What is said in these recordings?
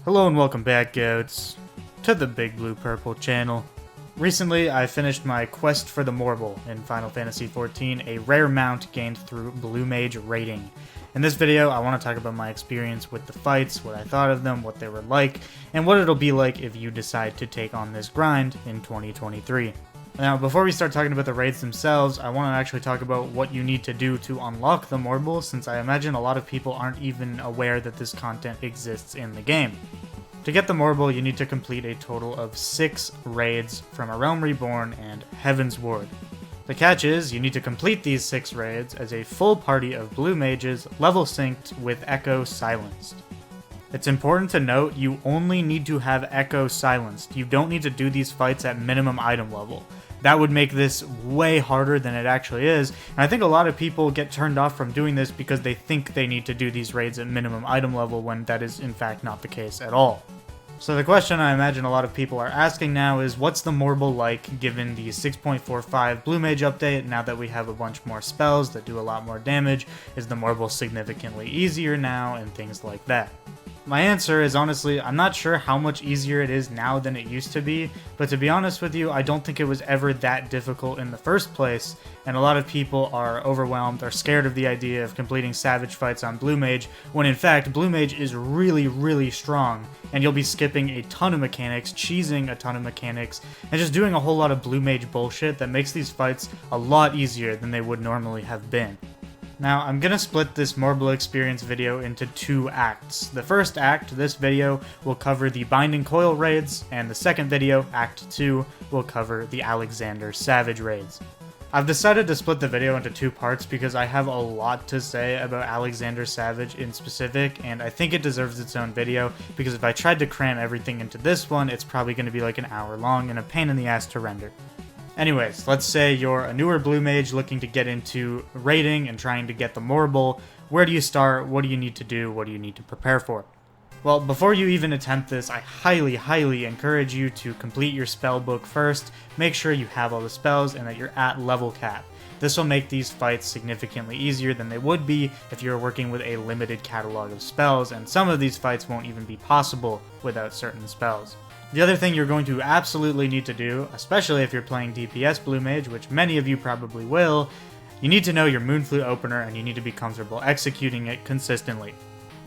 Hello and welcome back, goats, to the BigBluePurple channel. Recently, I finished my quest for the Morbol in Final Fantasy XIV, a rare mount gained through Blue Mage raiding. In this video, I want to talk about my experience with the fights, what I thought of them, what they were like, and what it'll be like if you decide to take on this grind in 2023. Now, before we start talking about the raids themselves, I want to actually talk about what you need to do to unlock the Morbol, since I imagine a lot of people aren't even aware that this content exists in the game. To get the Morbol, you need to complete a total of 6 raids from A Realm Reborn and Heaven's Ward. The catch is, you need to complete these 6 raids as a full party of blue mages level synced with Echo silenced. It's important to note, you only need to have Echo silenced. You don't need to do these fights at minimum item level. That would make this way harder than it actually is, and I think a lot of people get turned off from doing this because they think they need to do these raids at minimum item level when that is in fact not the case at all. So the question I imagine a lot of people are asking now is, what's the Morbol like given the 6.45 Blue Mage update? Now that we have a bunch more spells that do a lot more damage, is the Morbol significantly easier now, and things like that? My answer is, honestly, I'm not sure how much easier it is now than it used to be, but to be honest with you, I don't think it was ever that difficult in the first place, and a lot of people are overwhelmed or scared of the idea of completing savage fights on Blue Mage, when in fact, Blue Mage is really strong, and you'll be skipping a ton of mechanics, cheesing a ton of mechanics, and just doing a whole lot of Blue Mage bullshit that makes these fights a lot easier than they would normally have been. Now, I'm gonna split this Morbol experience video into 2 acts. The first act, this video, will cover the Binding Coil raids, and the second video, Act 2, will cover the Alexander Savage raids. I've decided to split the video into 2 parts because I have a lot to say about Alexander Savage in specific, and I think it deserves its own video, because if I tried to cram everything into this one, it's probably going to be like an hour long and a pain in the ass to render. Anyways, let's say you're a newer Blue Mage looking to get into raiding and trying to get the Morbol. Where do you start? What do you need to do? What do you need to prepare for? Well, before you even attempt this, I highly encourage you to complete your spell book first, make sure you have all the spells and that you're at level cap. This will make these fights significantly easier than they would be if you were working with a limited catalog of spells, and some of these fights won't even be possible without certain spells. The other thing you're going to absolutely need to do, especially if you're playing DPS Blue Mage, which many of you probably will, you need to know your Moonflute opener and you need to be comfortable executing it consistently.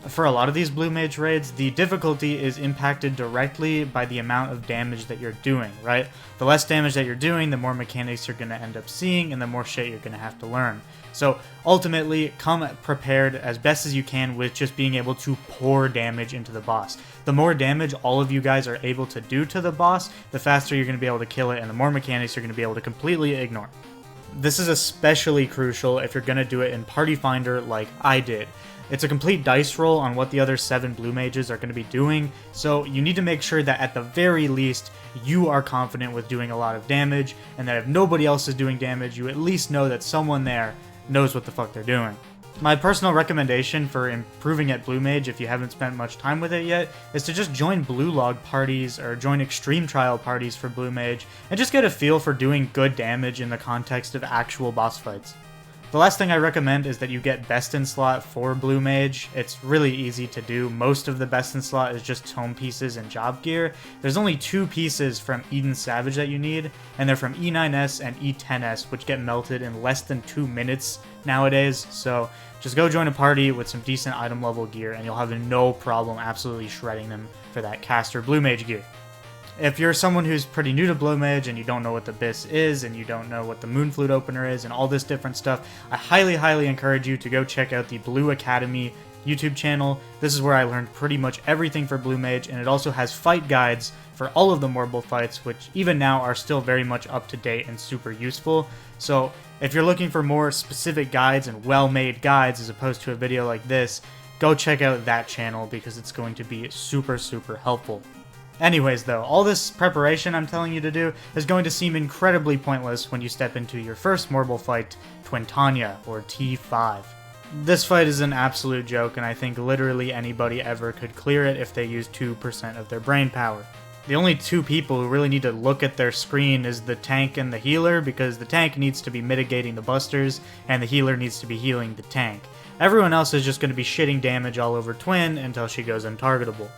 For a lot of these Blue Mage raids, the difficulty is impacted directly by the amount of damage that you're doing, right? The less damage that you're doing, the more mechanics you're going to end up seeing, and the more shit you're going to have to learn. So ultimately, come prepared as best as you can with just being able to pour damage into the boss. The more damage all of you guys are able to do to the boss, the faster you're going to be able to kill it, and the more mechanics you're going to be able to completely ignore. This is especially crucial if you're going to do it in Party Finder like I did. It's a complete dice roll on what the other 7 Blue Mages are going to be doing, so you need to make sure that at the very least, you are confident with doing a lot of damage, and that if nobody else is doing damage, you at least know that someone there knows what the fuck they're doing. My personal recommendation for improving at Blue Mage, if you haven't spent much time with it yet, is to just join Blue Log parties or join Extreme Trial parties for Blue Mage, and just get a feel for doing good damage in the context of actual boss fights. The last thing I recommend is that you get Best in Slot for Blue Mage. It's really easy to do. Most of the Best in Slot is just tome pieces and job gear. There's only 2 pieces from Eden Savage that you need, and they're from E9S and E10S, which get melted in less than 2 minutes nowadays, so just go join a party with some decent item level gear and you'll have no problem absolutely shredding them for that caster Blue Mage gear. If you're someone who's pretty new to Blue Mage and you don't know what the BIS is and you don't know what the Moonflute opener is and all this different stuff, I highly encourage you to go check out the Blue Academy YouTube channel. This is where I learned pretty much everything for Blue Mage, and it also has fight guides for all of the Morbol fights, which even now are still very much up to date and super useful. So if you're looking for more specific guides and well-made guides as opposed to a video like this, go check out that channel because it's going to be super helpful. Anyways though, all this preparation I'm telling you to do is going to seem incredibly pointless when you step into your first Morbol fight, Twintania, or T5. This fight is an absolute joke, and I think literally anybody ever could clear it if they used 2% of their brain power. The only 2 people who really need to look at their screen is the tank and the healer, because the tank needs to be mitigating the busters, and the healer needs to be healing the tank. Everyone else is just going to be shitting damage all over Twin until she goes untargetable.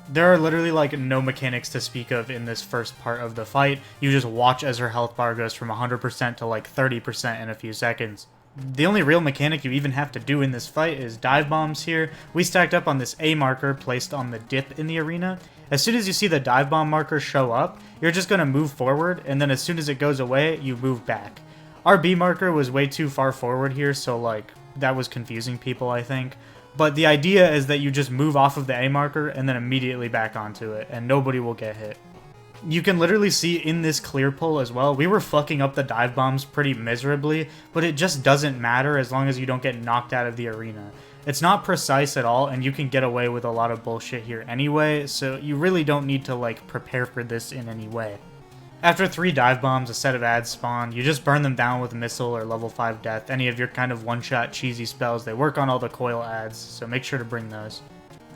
There are literally like no mechanics to speak of in this first part of the fight. You just watch as her health bar goes from 100% to like 30% in a few seconds. The only real mechanic you even have to do in this fight is dive bombs here. We stacked up on this A marker placed on the dip in the arena. As soon as you see the dive bomb marker show up, you're just going to move forward, and then as soon as it goes away, you move back. Our B marker was way too far forward here, so like that was confusing people, I think. But the idea is that you just move off of the A marker and then immediately back onto it, and nobody will get hit. You can literally see in this clear pull as well, we were fucking up the dive bombs pretty miserably, but it just doesn't matter as long as you don't get knocked out of the arena. It's not precise at all, and you can get away with a lot of bullshit here anyway, so you really don't need to like prepare for this in any way. After 3 dive bombs, a set of ads spawn, you just burn them down with missile or level 5 death, any of your kind of one-shot cheesy spells. They work on all the coil ads, so make sure to bring those.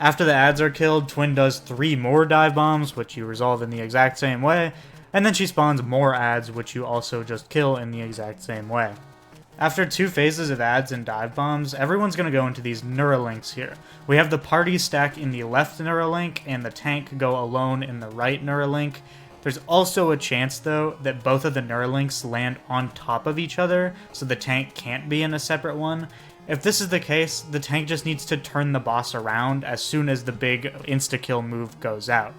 After the ads are killed, Twin does 3 more dive bombs, which you resolve in the exact same way, and then she spawns more ads, which you also just kill in the exact same way. After 2 phases of ads and dive bombs, everyone's going to go into these Neuralinks here. We have the party stack in the left Neuralink, and the tank go alone in the right Neuralink. There's also a chance, though, that both of the Neuralinks land on top of each other, so the tank can't be in a separate one. If this is the case, the tank just needs to turn the boss around as soon as the big insta-kill move goes out.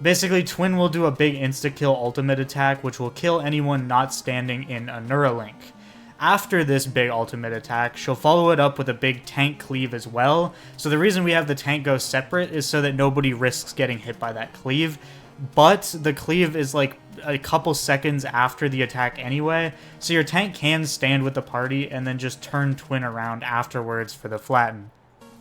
Basically, Twin will do a big insta-kill ultimate attack, which will kill anyone not standing in a Neuralink. After this big ultimate attack, she'll follow it up with a big tank cleave as well, so the reason we have the tank go separate is so that nobody risks getting hit by that cleave. But the cleave is like a couple seconds after the attack anyway, so your tank can stand with the party and then just turn Twin around afterwards for the flatten.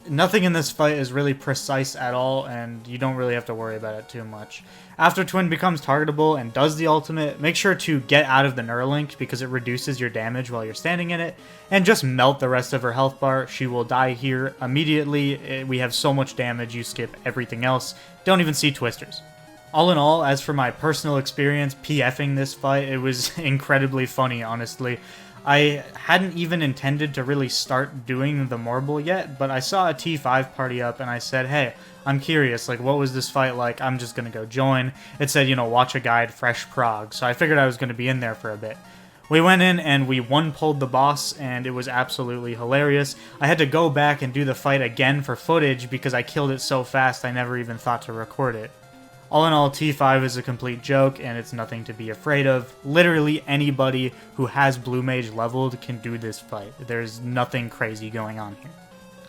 Nothing in this fight is really precise at all, and you don't really have to worry about it too much. After Twin becomes targetable and does the ultimate, make sure to get out of the Neuralink because it reduces your damage while you're standing in it, and just melt the rest of her health bar. She will die here immediately. We have so much damage, you skip everything else. Don't even see twisters. All in all, as for my personal experience PFing this fight, it was incredibly funny, honestly. I hadn't even intended to really start doing the Morbol yet, but I saw a T5 party up and I said, hey, I'm curious, like, what was this fight like? I'm just gonna go join. It said, you know, watch a guide, fresh prog, so I figured I was gonna be in there for a bit. We went in and we one-pulled the boss, and it was absolutely hilarious. I had to go back and do the fight again for footage because I killed it so fast I never even thought to record it. All in all, T5 is a complete joke, and it's nothing to be afraid of. Literally anybody who has Blue Mage leveled can do this fight. There's nothing crazy going on here.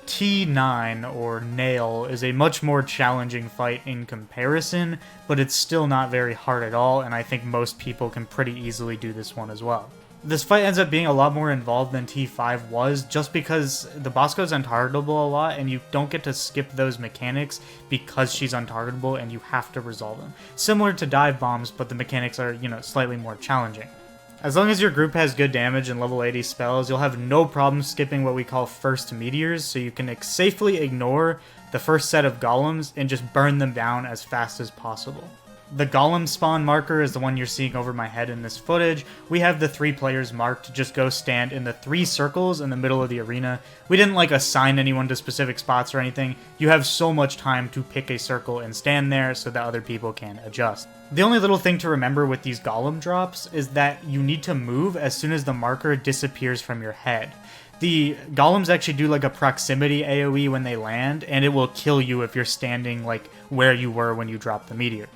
T9, or Nael, is a much more challenging fight in comparison, but it's still not very hard at all, and I think most people can pretty easily do this one as well. This fight ends up being a lot more involved than T5 was, just because the boss goes untargetable a lot, and you don't get to skip those mechanics because she's untargetable, and you have to resolve them. Similar to dive bombs, but the mechanics are, you know, slightly more challenging. As long as your group has good damage and level 80 spells, you'll have no problem skipping what we call first meteors, so you can safely ignore the first set of golems and just burn them down as fast as possible. The golem spawn marker is the one you're seeing over my head in this footage. We have the 3 players marked to just go stand in the 3 circles in the middle of the arena. We didn't like assign anyone to specific spots or anything. You have so much time to pick a circle and stand there so that other people can adjust. The only little thing to remember with these golem drops is that you need to move as soon as the marker disappears from your head. The golems actually do like a proximity AoE when they land, and it will kill you if you're standing like where you were when you dropped the meteor.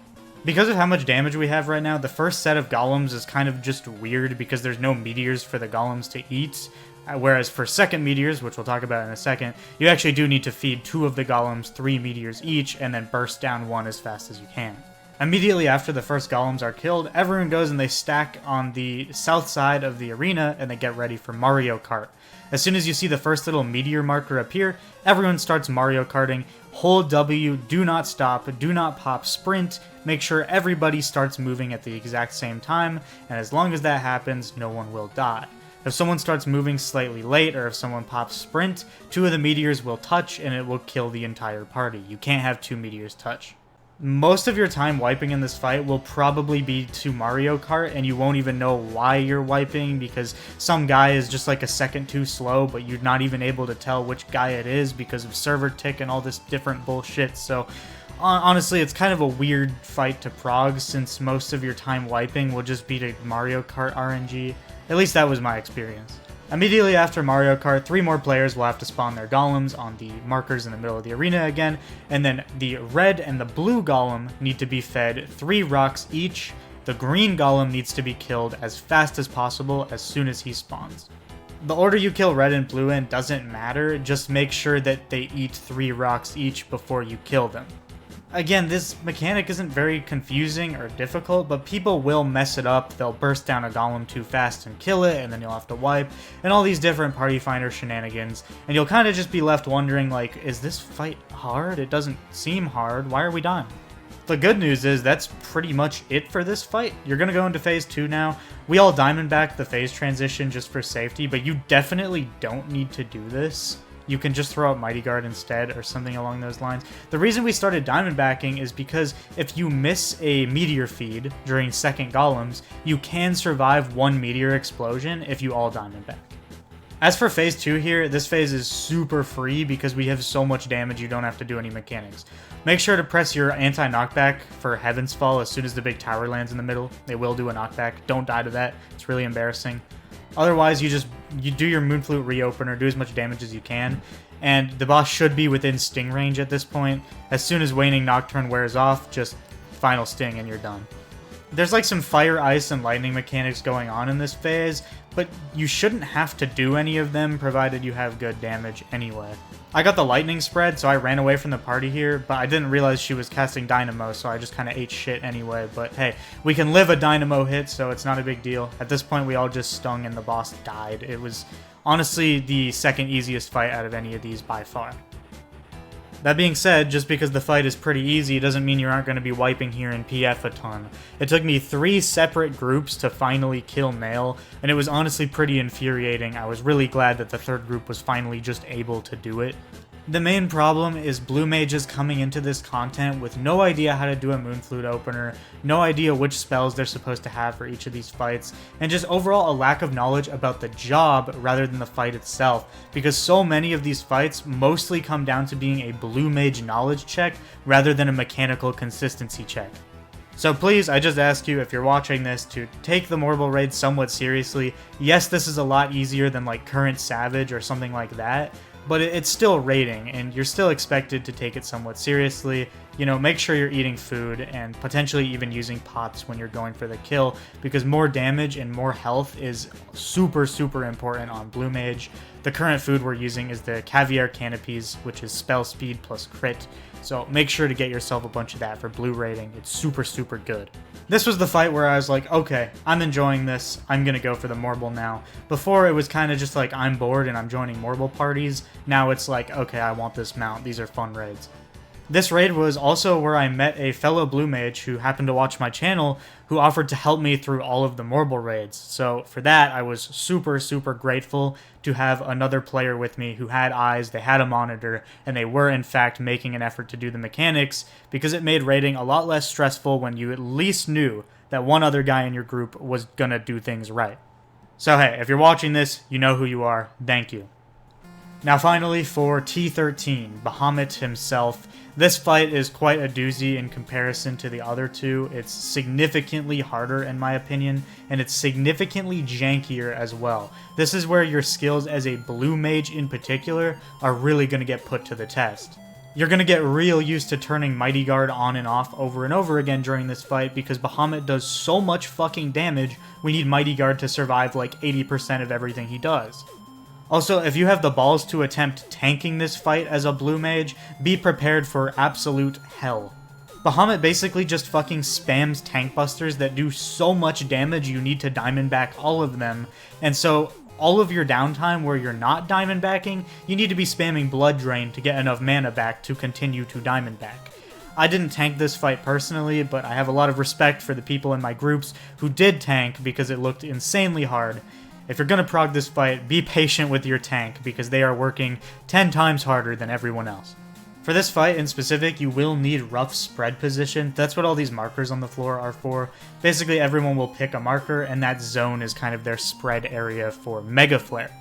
Because of how much damage we have right now, the first set of golems is kind of just weird because there's no meteors for the golems to eat. Whereas for second meteors, which we'll talk about in a second, you actually do need to feed 2 of the golems 3 meteors each and then burst down 1 as fast as you can. Immediately after the first golems are killed, everyone goes and they stack on the south side of the arena and they get ready for Mario Kart. As soon as you see the first little meteor marker appear, everyone starts Mario Karting. Hold W, do not stop, do not pop, sprint. Make sure everybody starts moving at the exact same time, and as long as that happens, no one will die. If someone starts moving slightly late, or if someone pops sprint, 2 of the meteors will touch and it will kill the entire party. You can't have 2 meteors touch. Most of your time wiping in this fight will probably be to Mario Kart, and you won't even know why you're wiping because some guy is just like a second too slow, but you're not even able to tell which guy it is because of server tick and all this different bullshit. So Honestly, it's kind of a weird fight to prog, since most of your time wiping will just be to Mario Kart RNG. At least that was my experience. Immediately after Mario Kart, 3 more players will have to spawn their golems on the markers in the middle of the arena again, and then the red and the blue golem need to be fed 3 rocks each. The green golem needs to be killed as fast as possible as soon as he spawns. The order you kill red and blue in doesn't matter, just make sure that they eat 3 rocks each before you kill them. Again, this mechanic isn't very confusing or difficult, but people will mess it up. They'll burst down a golem too fast and kill it, and then you'll have to wipe, and all these different party finder shenanigans, and you'll kind of just be left wondering, like, is this fight hard? It doesn't seem hard. Why are we dying? The good news is that's pretty much it for this fight. You're going to go into phase 2 now. We all diamondback the phase transition just for safety, but you definitely don't need to do this. You can just throw out Mighty Guard instead or something along those lines. The reason we started diamondbacking is because if you miss a meteor feed during second golems, you can survive 1 meteor explosion if you all diamondback. As for phase 2 here, this phase is super free because we have so much damage you don't have to do any mechanics. Make sure to press your anti-knockback for Heaven's Fall as soon as the big tower lands in the middle. They will do a knockback. Don't die to that. It's really embarrassing. Otherwise, you do your Moonflute reopener, do as much damage as you can, and the boss should be within sting range at this point. As soon as Waning Nocturne wears off, just final sting and you're done. There's like some fire, ice, and lightning mechanics going on in this phase, but you shouldn't have to do any of them provided you have good damage anyway. I got the lightning spread, so I ran away from the party here, but I didn't realize she was casting Dynamo, so I just kind of ate shit anyway. But hey, we can live a Dynamo hit, so it's not a big deal. At this point, we all just stung and the boss died. It was honestly the second easiest fight out of any of these by far. That being said, just because the fight is pretty easy doesn't mean you aren't going to be wiping here in PF a ton. It took me 3 separate groups to finally kill Nael, and it was honestly pretty infuriating. I was really glad that the 3rd group was finally just able to do it. The main problem is blue mages coming into this content with no idea how to do a Moonflute opener, no idea which spells they're supposed to have for each of these fights, and just overall a lack of knowledge about the job rather than the fight itself, because so many of these fights mostly come down to being a blue mage knowledge check rather than a mechanical consistency check. So please, I just ask you, if you're watching this, to take the Morbol raid somewhat seriously. Yes, this is a lot easier than like Current Savage or something like that, but it's still raiding, and you're still expected to take it somewhat seriously. You know, make sure you're eating food, and potentially even using pots when you're going for the kill, because more damage and more health is super, super important on Blue Mage. The current food we're using is the Caviar Canopies, which is spell speed plus crit, so make sure to get yourself a bunch of that for blue raiding. It's super, super good. This was the fight where I was like, okay, I'm enjoying this, I'm gonna go for the Morbol now. Before, it was kind of just like, I'm bored and I'm joining Morbol parties. Now it's like, okay, I want this mount, these are fun raids. This raid was also where I met a fellow blue mage who happened to watch my channel, who offered to help me through all of the Morbol raids. So for that, I was super, super grateful to have another player with me who had eyes, they had a monitor, and they were in fact making an effort to do the mechanics, because it made raiding a lot less stressful when you at least knew that one other guy in your group was gonna do things right. So hey, if you're watching this, you know who you are. Thank you. Now finally, for T13, Bahamut himself. This fight is quite a doozy in comparison to the other two. It's significantly harder in my opinion, and it's significantly jankier as well. This is where your skills as a blue mage in particular are really going to get put to the test. You're going to get real used to turning Mighty Guard on and off over and over again during this fight, because Bahamut does so much fucking damage, we need Mighty Guard to survive like 80% of everything he does. Also, if you have the balls to attempt tanking this fight as a blue mage, be prepared for absolute hell. Bahamut basically just fucking spams tank busters that do so much damage you need to diamondback all of them, and so all of your downtime where you're not diamondbacking, you need to be spamming Blood Drain to get enough mana back to continue to diamondback. I didn't tank this fight personally, but I have a lot of respect for the people in my groups who did tank because it looked insanely hard. If you're going to prog this fight, be patient with your tank, because they are working 10 times harder than everyone else. For this fight in specific, you will need rough spread position. That's what all these markers on the floor are for. Basically, everyone will pick a marker, and that zone is kind of their spread area for Mega Flare.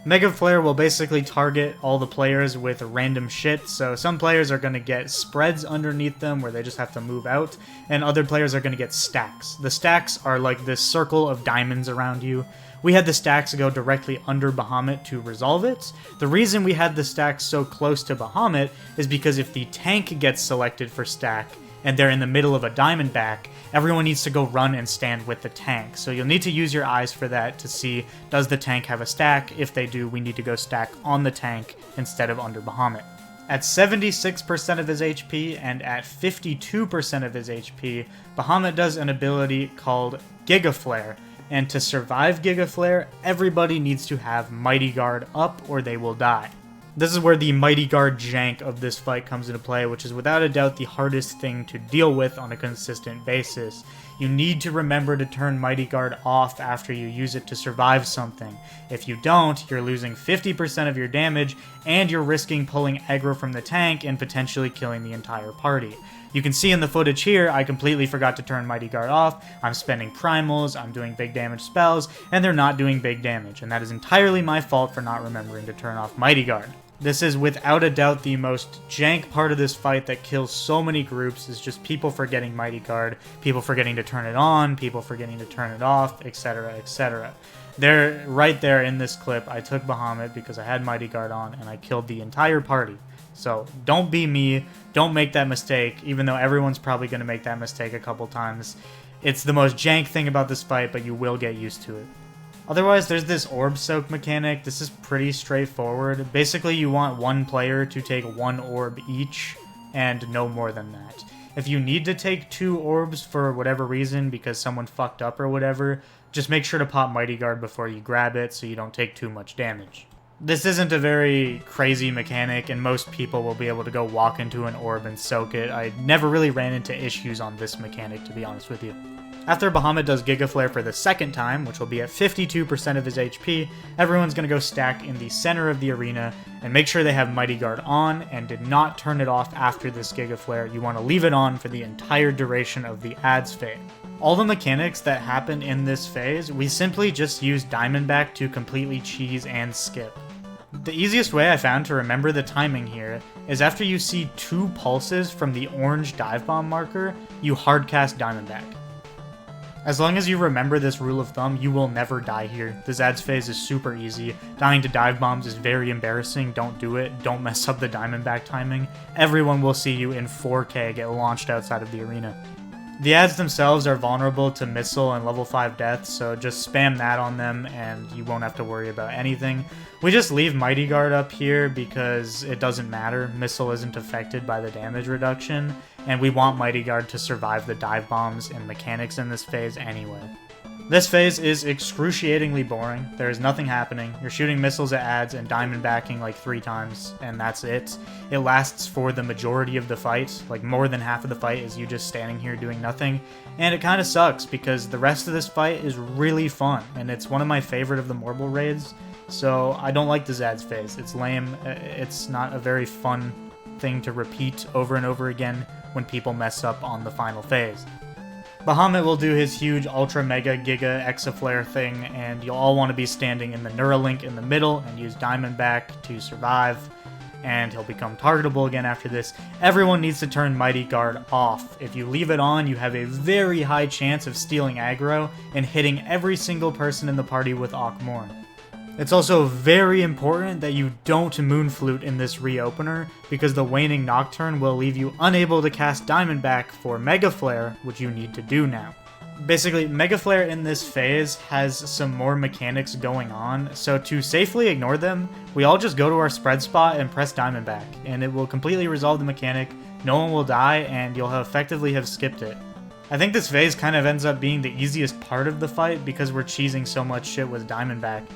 Mega Flare will basically target all the players with random shit, so some players are going to get spreads underneath them where they just have to move out, and other players are going to get stacks. The stacks are like this circle of diamonds around you. We had the stacks go directly under Bahamut to resolve it. The reason we had the stacks so close to Bahamut is because if the tank gets selected for stack, and they're in the middle of a diamond back, everyone needs to go run and stand with the tank. So you'll need to use your eyes for that to see, does the tank have a stack? If they do, we need to go stack on the tank instead of under Bahamut. At 76% of his HP and at 52% of his HP, Bahamut does an ability called Giga Flare. And to survive Giga Flare, everybody needs to have Mighty Guard up or they will die. This is where the Mighty Guard jank of this fight comes into play, which is without a doubt the hardest thing to deal with on a consistent basis. You need to remember to turn Mighty Guard off after you use it to survive something. If you don't, you're losing 50% of your damage, and you're risking pulling aggro from the tank and potentially killing the entire party. You can see in the footage here, I completely forgot to turn Mighty Guard off. I'm spending primals, I'm doing big damage spells, and they're not doing big damage, and that is entirely my fault for not remembering to turn off Mighty Guard. This is without a doubt the most jank part of this fight that kills so many groups, is just people forgetting Mighty Guard, people forgetting to turn it on, people forgetting to turn it off, etc, etc. They're right there in this clip. I took Bahamut because I had Mighty Guard on and I killed the entire party. So don't be me, don't make that mistake, even though everyone's probably going to make that mistake a couple times. It's the most jank thing about this fight, but you will get used to it. Otherwise, there's this orb soak mechanic. This is pretty straightforward. Basically, you want one player to take one orb each, and no more than that. If you need to take 2 orbs for whatever reason, because someone fucked up or whatever, just make sure to pop Mighty Guard before you grab it so you don't take too much damage. This isn't a very crazy mechanic, and most people will be able to go walk into an orb and soak it. I never really ran into issues on this mechanic, to be honest with you. After Bahamut does Giga Flare for the second time, which will be at 52% of his HP, everyone's going to go stack in the center of the arena and make sure they have Mighty Guard on and did not turn it off after this Giga Flare. You want to leave it on for the entire duration of the ads phase. All the mechanics that happen in this phase, we simply just use Diamondback to completely cheese and skip. The easiest way I found to remember the timing here is after you see 2 pulses from the orange dive bomb marker, you hardcast Diamondback. As long as you remember this rule of thumb, you will never die here. This ads phase is super easy. Dying to dive bombs is very embarrassing. Don't do it. Don't mess up the Diamondback timing. Everyone will see you in 4K get launched outside of the arena. The ads themselves are vulnerable to missile and level 5 deaths, so just spam that on them and you won't have to worry about anything. We just leave Mighty Guard up here because it doesn't matter. Missile isn't affected by the damage reduction, and we want Mighty Guard to survive the dive bombs and mechanics in this phase anyway. This phase is excruciatingly boring. There is nothing happening. You're shooting missiles at ads and diamondbacking like 3 times, and that's it. It lasts for the majority of the fight. Like more than half of the fight is you just standing here doing nothing. And it kind of sucks because the rest of this fight is really fun, and it's one of my favorite of the Morbol raids. So I don't like this ads phase. It's lame. It's not a very fun thing to repeat over and over again when people mess up on the final phase. Bahamut will do his huge Ultra Mega Giga Exaflare thing, and you'll all want to be standing in the Neuralink in the middle and use Diamondback to survive, and he'll become targetable again after this. Everyone needs to turn Mighty Guard off. If you leave it on, you have a very high chance of stealing aggro and hitting every single person in the party with Akmorn. It's also very important that you don't Moonflute in this reopener, because the Waning Nocturne will leave you unable to cast Diamondback for Mega Flare, which you need to do now. Basically, Mega Flare in this phase has some more mechanics going on, so to safely ignore them, we all just go to our spread spot and press Diamondback, and it will completely resolve the mechanic, no one will die, and you'll effectively have skipped it. I think this phase kind of ends up being the easiest part of the fight because we're cheesing so much shit with Diamondback.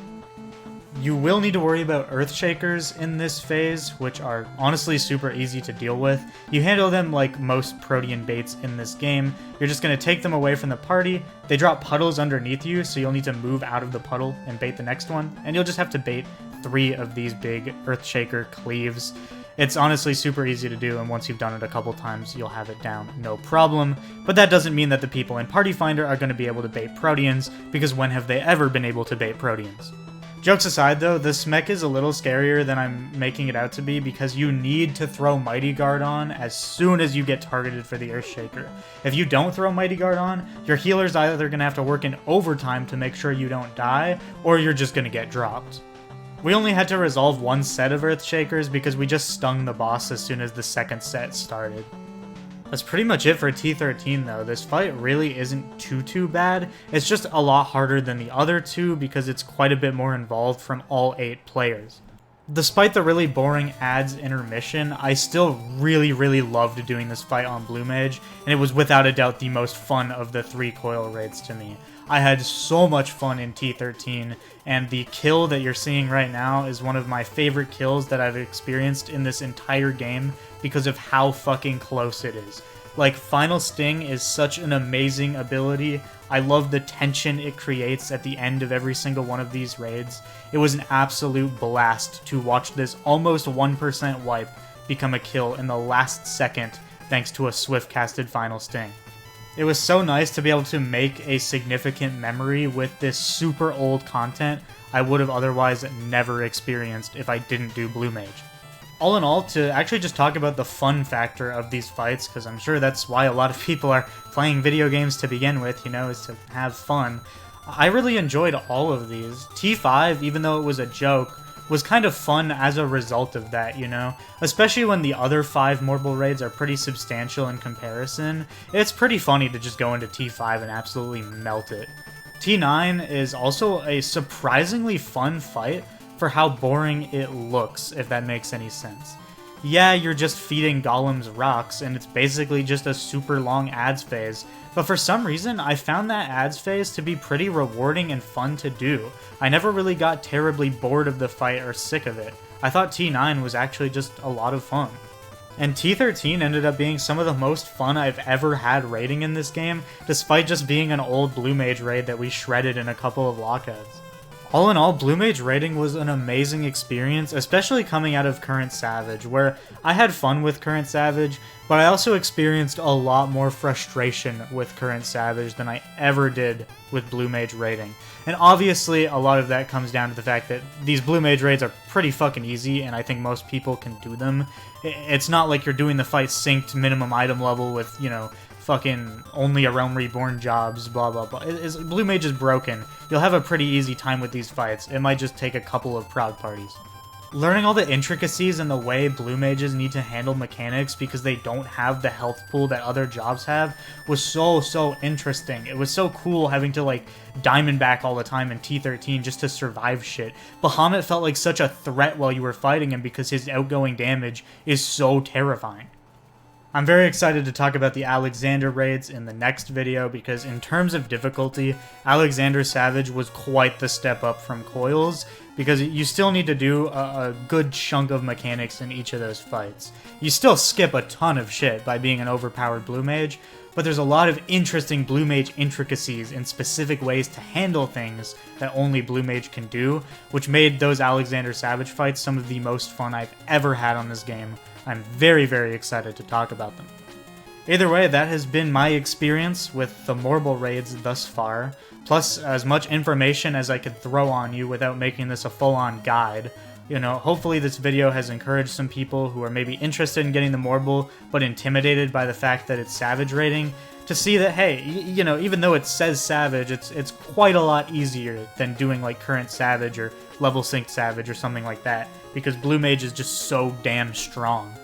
You will need to worry about Earthshakers in this phase, which are honestly super easy to deal with. You handle them like most Protean baits in this game. You're just going to take them away from the party. They drop puddles underneath you, so you'll need to move out of the puddle and bait the next one. And you'll just have to bait 3 of these big Earthshaker cleaves. It's honestly super easy to do, and once you've done it a couple times, you'll have it down no problem. But that doesn't mean that the people in Party Finder are going to be able to bait Proteans, because when have they ever been able to bait Proteans? Jokes aside though, this mech is a little scarier than I'm making it out to be because you need to throw Mighty Guard on as soon as you get targeted for the Earthshaker. If you don't throw Mighty Guard on, your healer's either going to have to work in overtime to make sure you don't die, or you're just going to get dropped. We only had to resolve one set of Earthshakers because we just stung the boss as soon as the second set started. That's pretty much it for T13 though. This fight really isn't too bad. It's just a lot harder than the other two because it's quite a bit more involved from all 8 players. Despite the really boring ads intermission, I still really loved doing this fight on Blue Mage, and it was without a doubt the most fun of the 3 Coil raids to me. I had so much fun in T13, and the kill that you're seeing right now is one of my favorite kills that I've experienced in this entire game because of how fucking close it is. Like, Final Sting is such an amazing ability. I love the tension it creates at the end of every single one of these raids. It was an absolute blast to watch this almost 1% wipe become a kill in the last second thanks to a swift-casted Final Sting. It was so nice to be able to make a significant memory with this super old content I would have otherwise never experienced if I didn't do Blue Mage. All in all, to actually just talk about the fun factor of these fights, because I'm sure that's why a lot of people are playing video games to begin with, you know, is to have fun. I really enjoyed all of these. T5, even though it was a joke, was kind of fun as a result of that, you know? Especially when the other 5 Morbol raids are pretty substantial in comparison. It's pretty funny to just go into T5 and absolutely melt it. T9 is also a surprisingly fun fight for how boring it looks, if that makes any sense. Yeah, you're just feeding golems rocks, and it's basically just a super long ads phase, but for some reason, I found that ads phase to be pretty rewarding and fun to do. I never really got terribly bored of the fight or sick of it. I thought T9 was actually just a lot of fun. And T13 ended up being some of the most fun I've ever had raiding in this game, despite just being an old Blue Mage raid that we shredded in a couple of lockouts. All in all, Blue Mage raiding was an amazing experience, especially coming out of Current Savage, where I had fun with Current Savage, but I also experienced a lot more frustration with Current Savage than I ever did with Blue Mage raiding. And obviously, a lot of that comes down to the fact that these Blue Mage raids are pretty fucking easy, and I think most people can do them. It's not like you're doing the fight synced minimum item level with, you know, fucking only a Realm Reborn jobs, blah blah blah. Blue Mage is broken. You'll have a pretty easy time with these fights. It might just take a couple of proud parties. Learning all the intricacies and the way Blue Mages need to handle mechanics because they don't have the health pool that other jobs have was so interesting. It was so cool having to like diamond back all the time in T13 just to survive shit. Bahamut felt like such a threat while you were fighting him because his outgoing damage is so terrifying. I'm very excited to talk about the Alexander raids in the next video because in terms of difficulty, Alexander Savage was quite the step up from Coils because you still need to do a good chunk of mechanics in each of those fights. You still skip a ton of shit by being an overpowered Blue Mage, but there's a lot of interesting Blue Mage intricacies and specific ways to handle things that only Blue Mage can do, which made those Alexander Savage fights some of the most fun I've ever had on this game. I'm very excited to talk about them. Either way, that has been my experience with the Morbol raids thus far, plus as much information as I could throw on you without making this a full-on guide. You know, hopefully this video has encouraged some people who are maybe interested in getting the Morbol, but intimidated by the fact that it's Savage raiding, to see that, hey, you know, even though it says Savage, it's quite a lot easier than doing like Current Savage or Level Synced Savage or something like that, because Blue Mage is just so damn strong.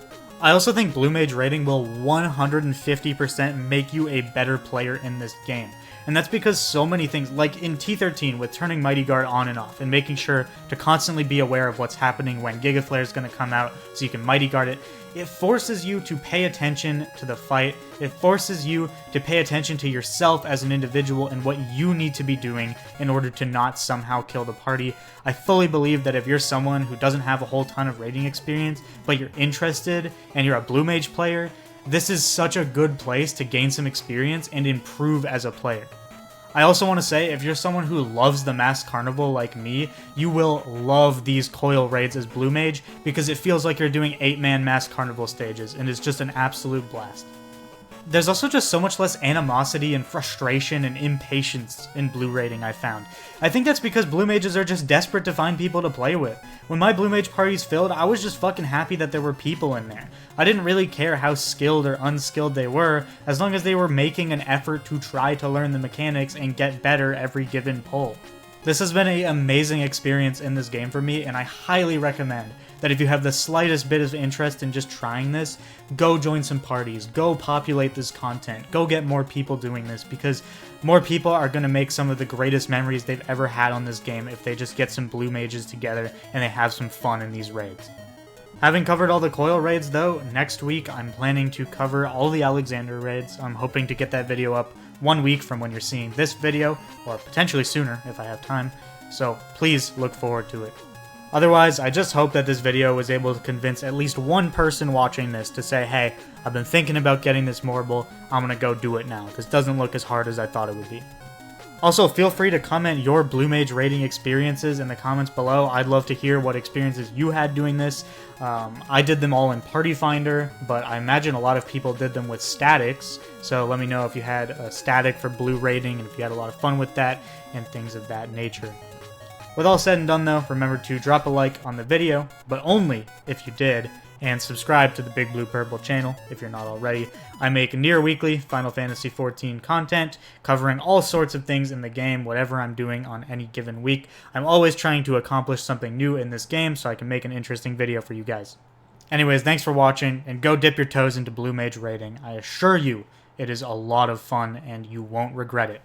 I also think Blue Mage raiding will 150% make you a better player in this game. And that's because so many things, like in T13 with turning Mighty Guard on and off and making sure to constantly be aware of what's happening when Giga Flare is going to come out so you can Mighty Guard it, it forces you to pay attention to the fight. It forces you to pay attention to yourself as an individual and what you need to be doing in order to not somehow kill the party. I fully believe that if you're someone who doesn't have a whole ton of raiding experience, but you're interested and you're a Blue Mage player, this is such a good place to gain some experience and improve as a player. I also want to say, if you're someone who loves the Mass Carnival like me, you will love these Coil raids as Blue Mage because it feels like you're doing 8-man Mass Carnival stages and it's just an absolute blast. There's also just so much less animosity and frustration and impatience in blue raiding, I found. I think that's because blue mages are just desperate to find people to play with. When my blue mage parties filled, I was just fucking happy that there were people in there. I didn't really care how skilled or unskilled they were, as long as they were making an effort to try to learn the mechanics and get better every given pull. This has been an amazing experience in this game for me, and I highly recommend that if you have the slightest bit of interest in just trying this, go join some parties, go populate this content, go get more people doing this, because more people are going to make some of the greatest memories they've ever had on this game if they just get some blue mages together and they have some fun in these raids. Having covered all the Coil raids though, next week I'm planning to cover all the Alexander raids. I'm hoping to get that video up 1 week from when you're seeing this video, or potentially sooner if I have time, so please look forward to it. Otherwise, I just hope that this video was able to convince at least one person watching this to say, hey, I've been thinking about getting this Morbol, I'm gonna go do it now. This doesn't look as hard as I thought it would be. Also, feel free to comment your blue mage raiding experiences in the comments below. I'd love to hear what experiences you had doing this. I did them all in Party Finder, but I imagine a lot of people did them with statics, so let me know if you had a static for blue raiding and if you had a lot of fun with that and things of that nature. With all said and done though, remember to drop a like on the video, but only if you did, and subscribe to the BigBluePurple channel if you're not already. I make near weekly Final Fantasy XIV content, covering all sorts of things in the game, whatever I'm doing on any given week. I'm always trying to accomplish something new in this game so I can make an interesting video for you guys. Anyways, thanks for watching, and go dip your toes into blue mage raiding. I assure you, it is a lot of fun and you won't regret it.